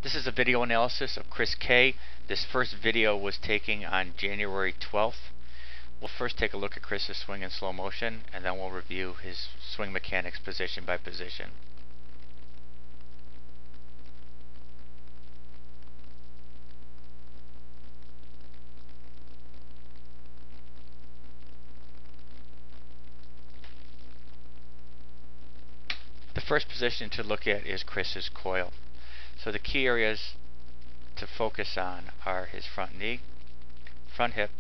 This is a video analysis of Chris K. This first video was taken on January 12th. We'll first take a look at Chris's swing in slow motion, and then we'll review his swing mechanics position by position. The first position to look at is Chris's coil. So the key areas to focus on are his front knee, front hip,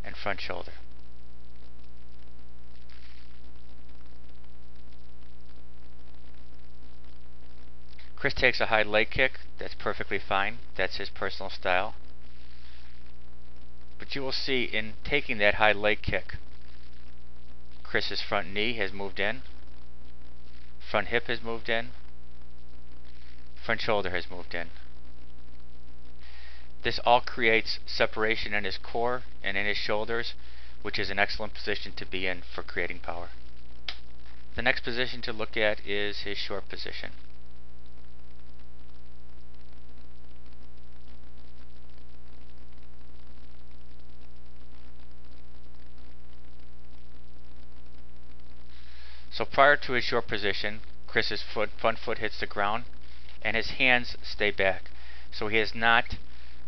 and front shoulder. Chris takes a high leg kick. That's perfectly fine. That's his personal style. But you will see in taking that high leg kick, Chris's front knee has moved in, front hip has moved in, front shoulder has moved in. This all creates separation in his core and in his shoulders, which is an excellent position to be in for creating power. The next position to look at is his short position. So prior to his short position, Chris's front foot hits the ground and his hands stay back. So he has not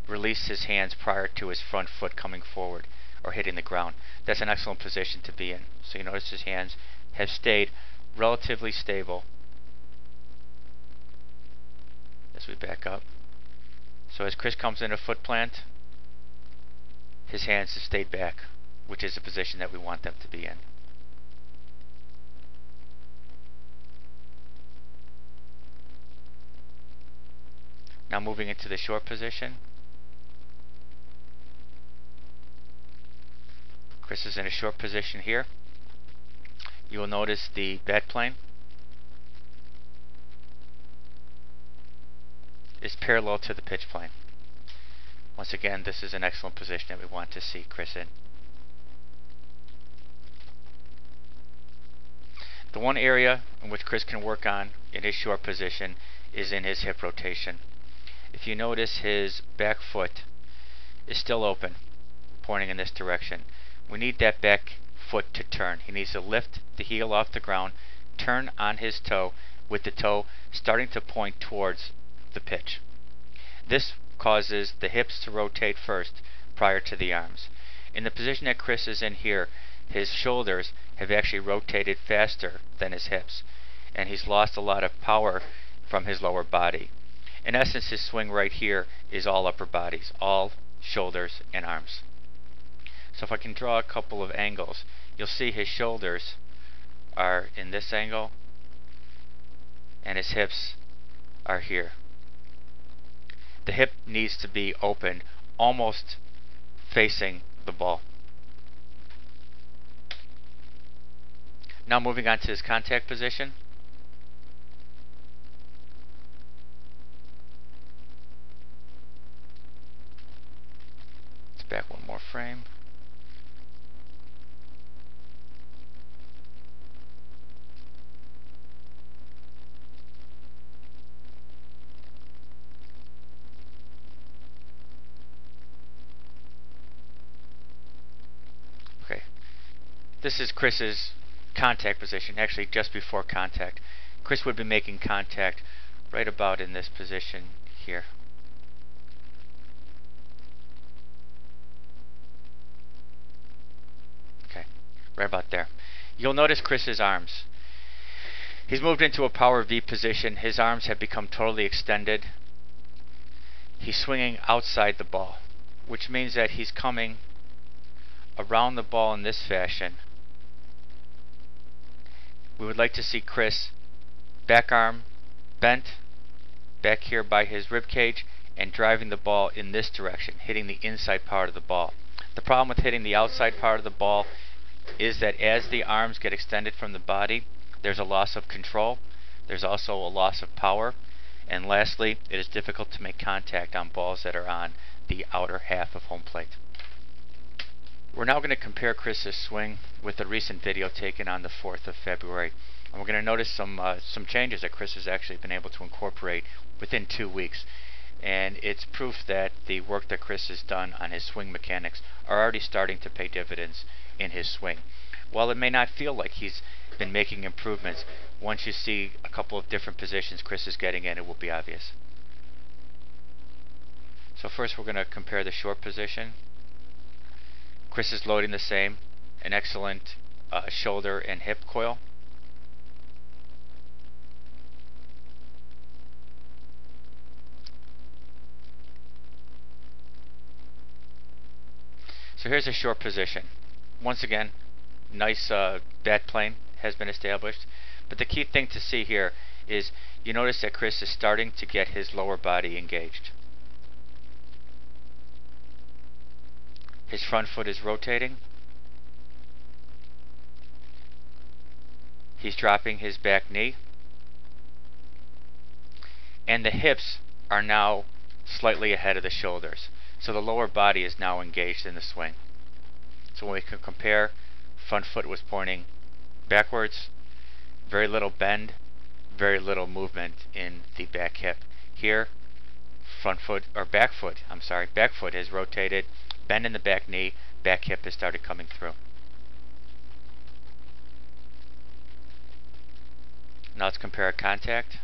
released his hands prior to his front foot coming forward or hitting the ground. That's an excellent position to be in. So you notice his hands have stayed relatively stable as we back up. So as Chris comes into foot plant, his hands have stayed back, which is the position that we want them to be in. Now moving into the short position. Chris is in a short position here. You will notice the bat plane is parallel to the pitch plane. Once again, this is an excellent position that we want to see Chris in. The one area in which Chris can work on in his short position is in his hip rotation. If you notice, his back foot is still open, pointing in this direction. We need that back foot to turn. He needs to lift the heel off the ground, turn on his toe, with the toe starting to point towards the pitch. This causes the hips to rotate first prior to the arms. In the position that Chris is in here, his shoulders have actually rotated faster than his hips, and he's lost a lot of power from his lower body. In essence, his swing right here is all upper bodies, all shoulders and arms. So if I can draw a couple of angles, you'll see his shoulders are in this angle and his hips are here. The hip needs to be open, almost facing the ball. Now moving on to his contact position. Back one more frame. Okay. This is Chris's contact position, actually just before contact. Chris would be making contact right about in this position here. Right about there. You'll notice Chris's arms. He's moved into a power V position. His arms have become totally extended. He's swinging outside the ball, which means that he's coming around the ball in this fashion. We would like to see Chris back arm bent back here by his rib cage and driving the ball in this direction, hitting the inside part of the ball. The problem with hitting the outside part of the ball is that as the arms get extended from the body, there's a loss of control, there's also a loss of power, and lastly, it is difficult to make contact on balls that are on the outer half of home plate. We're now going to compare Chris's swing with a recent video taken on the 4th of February. And we're going to notice some changes that Chris has actually been able to incorporate within 2 weeks. And it's proof that the work that Chris has done on his swing mechanics are already starting to pay dividends in his swing. While it may not feel like he's been making improvements, once you see a couple of different positions Chris is getting in, it will be obvious. So first we're going to compare the short position. Chris is loading the same, an excellent shoulder and hip coil. So here's a short position. Once again, nice bat plane has been established. But the key thing to see here is you notice that Chris is starting to get his lower body engaged. His front foot is rotating. He's dropping his back knee. And the hips are now slightly ahead of the shoulders. So the lower body is now engaged in the swing. So when we can compare, front foot was pointing backwards, very little bend, very little movement in the back hip. Here, back foot has rotated, bend in the back knee, back hip has started coming through. Now let's compare a contact.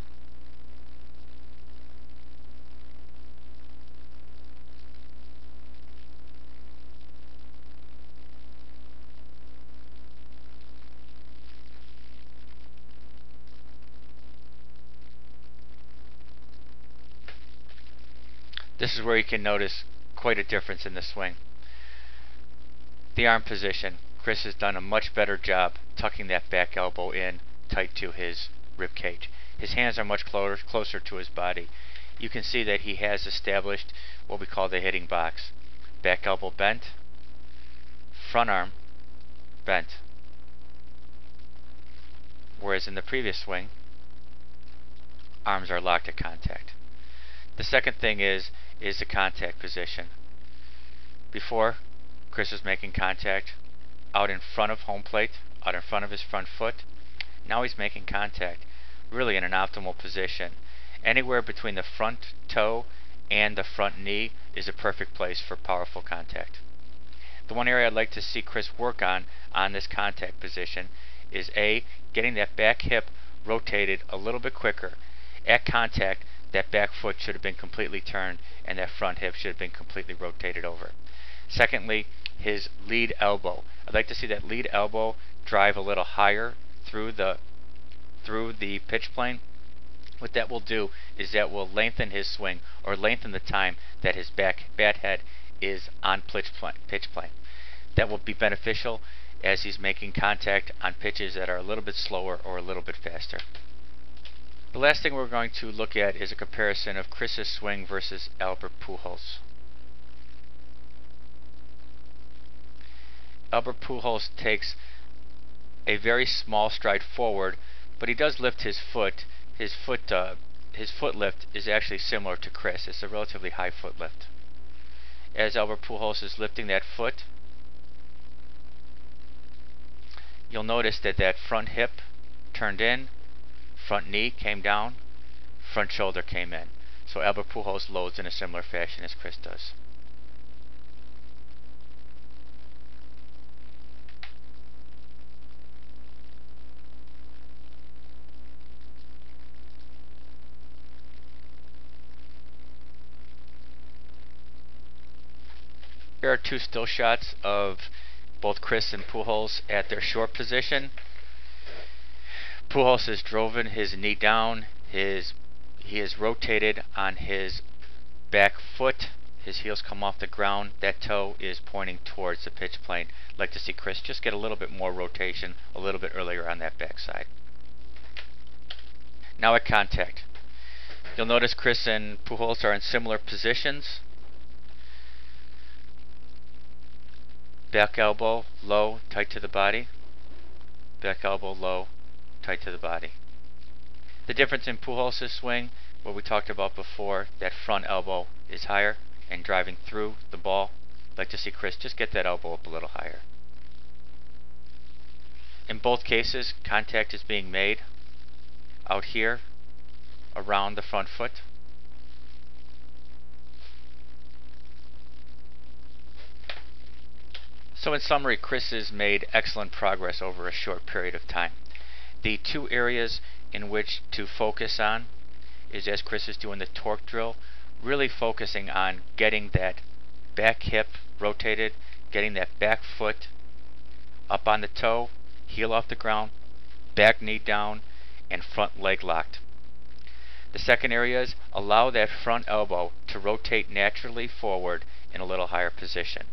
This is where you can notice quite a difference in the swing. The arm position. Chris has done a much better job tucking that back elbow in tight to his rib cage. His hands are much closer to his body. You can see that he has established what we call the hitting box. Back elbow bent, front arm bent. Whereas in the previous swing, arms are locked at contact. The second thing is the contact position. Before, Chris was making contact out in front of home plate, out in front of his front foot. Now he's making contact really in an optimal position. Anywhere between the front toe and the front knee is a perfect place for powerful contact. The one area I'd like to see Chris work on this contact position is getting that back hip rotated a little bit quicker. At contact, that back foot should have been completely turned and that front hip should have been completely rotated over. Secondly, his lead elbow. I'd like to see that lead elbow drive a little higher through the pitch plane. What that will do is that will lengthen his swing, or lengthen the time that his bat head is on pitch plane. That will be beneficial as he's making contact on pitches that are a little bit slower or a little bit faster. The last thing we're going to look at is a comparison of Chris's swing versus Albert Pujols. Albert Pujols takes a very small stride forward, but he does lift his foot. His foot lift is actually similar to Chris. It's a relatively high foot lift. As Albert Pujols is lifting that foot, you'll notice that that front hip turned in, front knee came down, front shoulder came in. So Albert Pujols loads in a similar fashion as Chris does. Here are two still shots of both Chris and Pujols at their short position. Pujols has driven his knee down. He is rotated on his back foot. His heels come off the ground. That toe is pointing towards the pitch plane. I'd like to see Chris just get a little bit more rotation a little bit earlier on that backside. Now at contact. You'll notice Chris and Pujols are in similar positions. Back elbow low, tight to the body. Back elbow low, tight to the body. The difference in Pujols' swing, what we talked about before, that front elbow is higher and driving through the ball. I'd like to see Chris just get that elbow up a little higher. In both cases, contact is being made out here around the front foot. So in summary, Chris has made excellent progress over a short period of time. The two areas in which to focus on is, as Chris is doing the torque drill, really focusing on getting that back hip rotated, getting that back foot up on the toe, heel off the ground, back knee down, and front leg locked. The second area is allow that front elbow to rotate naturally forward in a little higher position.